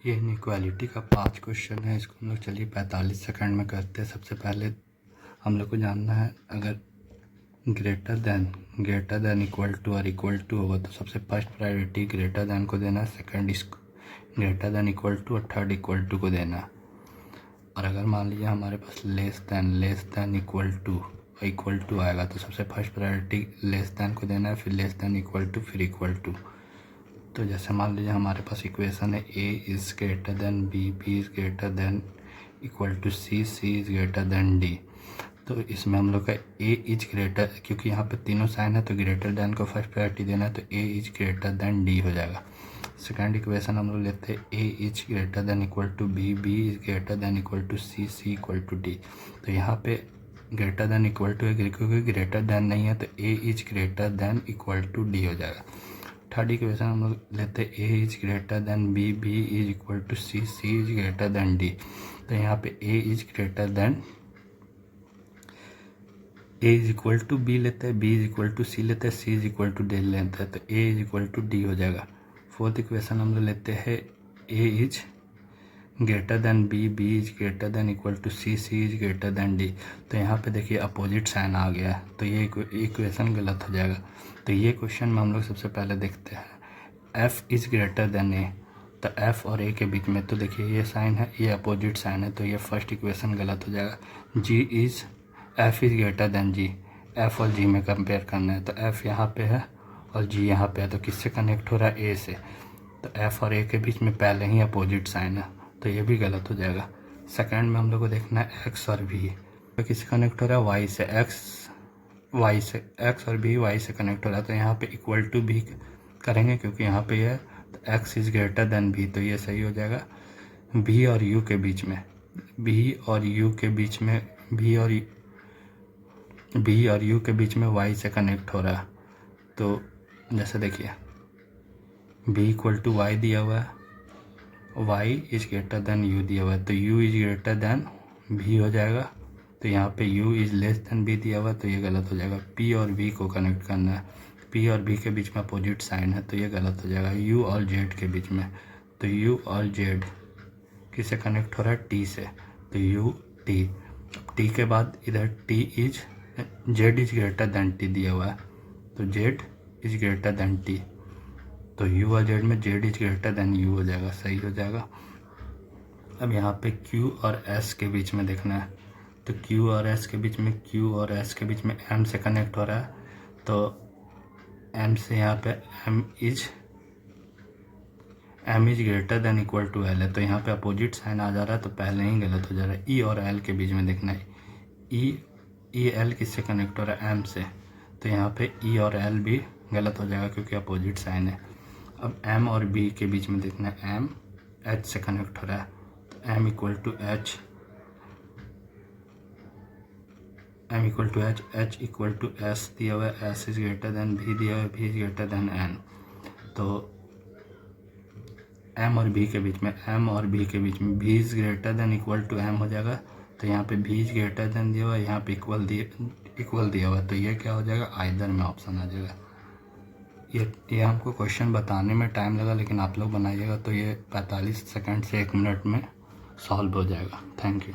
ये इनइक्वालिटी का 5 क्वेश्चन है। इसको हम लोग चलिए 45 सेकंड में करते हैं। सबसे पहले हम लोग को जानना है, अगर ग्रेटर देन इक्वल टू और इक्वल टू होगा तो सबसे फर्स्ट प्रायोरिटी ग्रेटर देन को देना है, second greater than equal to और थर्ड इक्वल टू को देना है। और अगर मान लीजिए हमारे पास लेस देन इक्वल टू आएगा तो सबसे फर्स्ट प्रायोरिटी लेस देन को देना है, फिर लेस देन इक्वल टू, फिर इक्वल टू। तो जैसे मान लीजिए हमारे पास इक्वेशन है a is greater than b is greater than equal to c is greater than d। तो इसमें हम लोग का a इज ग्रेटर, क्योंकि यहाँ पे तीनों साइन है तो ग्रेटर देन को फर्स्ट प्रायोरिटी देना है, तो a is greater than d हो जाएगा। सेकंड इक्वेशन हम लोग लेते हैं a is greater than equal to b is greater than equal to c equal to d। तो यहाँ पे ग्रेटर देन इक्वल टू है, क्योंकि ग्रेटर देन नहीं है तो a is greater than equal to d हो जाएगा। थर्ड इक्वेशन हम लोग लेते हैं a is greater than b is equal to c is greater than d। तो यहाँ पे a is greater than a is equal to b लेते हैं, b is equal to c लेते हैं, c is equal to d लेते हैं, तो a is equal to d हो जाएगा। फोर्थ इक्वेशन हम लोग लेते हैं a is greater than b is greater than equal to c is greater than d। तो यहाँ पे देखिए अपोजिट साइन आ गया है, तो ये इक्वेशन गलत हो जाएगा। तो ये क्वेश्चन में हम लोग सबसे पहले देखते हैं f is greater than a। तो f और a के बीच में तो देखिए ये साइन है, ये अपोजिट साइन है, तो ये फर्स्ट इक्वेशन गलत हो जाएगा। f is greater then g, f और g में कंपेयर करना है, तो f यहाँ पे है और g यहाँ पे है, तो किससे कनेक्ट हो रहा है, a से। तो f और a के बीच में पहले ही अपोजिट साइन है, तो ये भी गलत हो जाएगा। सेकंड में हम लोग को देखना है x और v, तो किससे कनेक्ट हो रहा है, y से। x और v y से कनेक्ट हो रहा है, तो यहाँ पे इक्वल टू भी करेंगे क्योंकि यहाँ पे है, तो x is greater than v, तो ये सही हो जाएगा। v और u के बीच में y से कनेक्ट हो रहा है, तो जैसे देखिए v इक्वल टू y दिया हुआ है, y is greater then u दिया हुआ है, तो u is greater than v हो जाएगा। तो यहाँ पे u is less than v दिया हुआ है, तो ये गलत हो जाएगा। p और v को कनेक्ट करना है, p और v के बीच में अपोजिट साइन है, तो ये गलत हो जाएगा। u और z के बीच में, तो u और z किससे कनेक्ट हो रहा है, t से, तो u t। t के बाद इधर z is greater then t दिया हुआ है, तो z is greater then t, तो u और z में z is greater then u हो जाएगा, सही हो जाएगा। अब यहाँ पे q और s के बीच में देखना है, तो q और s के बीच में m से कनेक्ट हो रहा है, तो m से यहाँ पे m is greater than equal to l है, तो यहाँ पे अपोजिट साइन आ जा रहा है, तो पहले ही गलत हो जा रहा है। e और l के बीच में देखना है, e l किससे कनेक्ट हो रहा है, m से, तो यहाँ पे e और l भी गलत हो जाएगा क्योंकि अपोजिट साइन है। अब m और b के बीच में देखना है, m h से कनेक्ट हो रहा है, तो m equal to h, h equal to s दिया हुआ है, s is greater than v दिया हुआ है, v is greater than n। तो m और b के बीच में v is greater than equal to m हो जाएगा, तो यहाँ पे v इज ग्रेटर देन दिया हुआ है, यहाँ पे इक्वल दिया हुआ है, तो ये क्या हो जाएगा, आइदर में ऑप्शन आ जाएगा। ये हमको क्वेश्चन बताने में टाइम लगा, लेकिन आप लोग बनाइएगा तो ये 45 सेकंड से 1 मिनट में सॉल्व हो जाएगा। Thank you.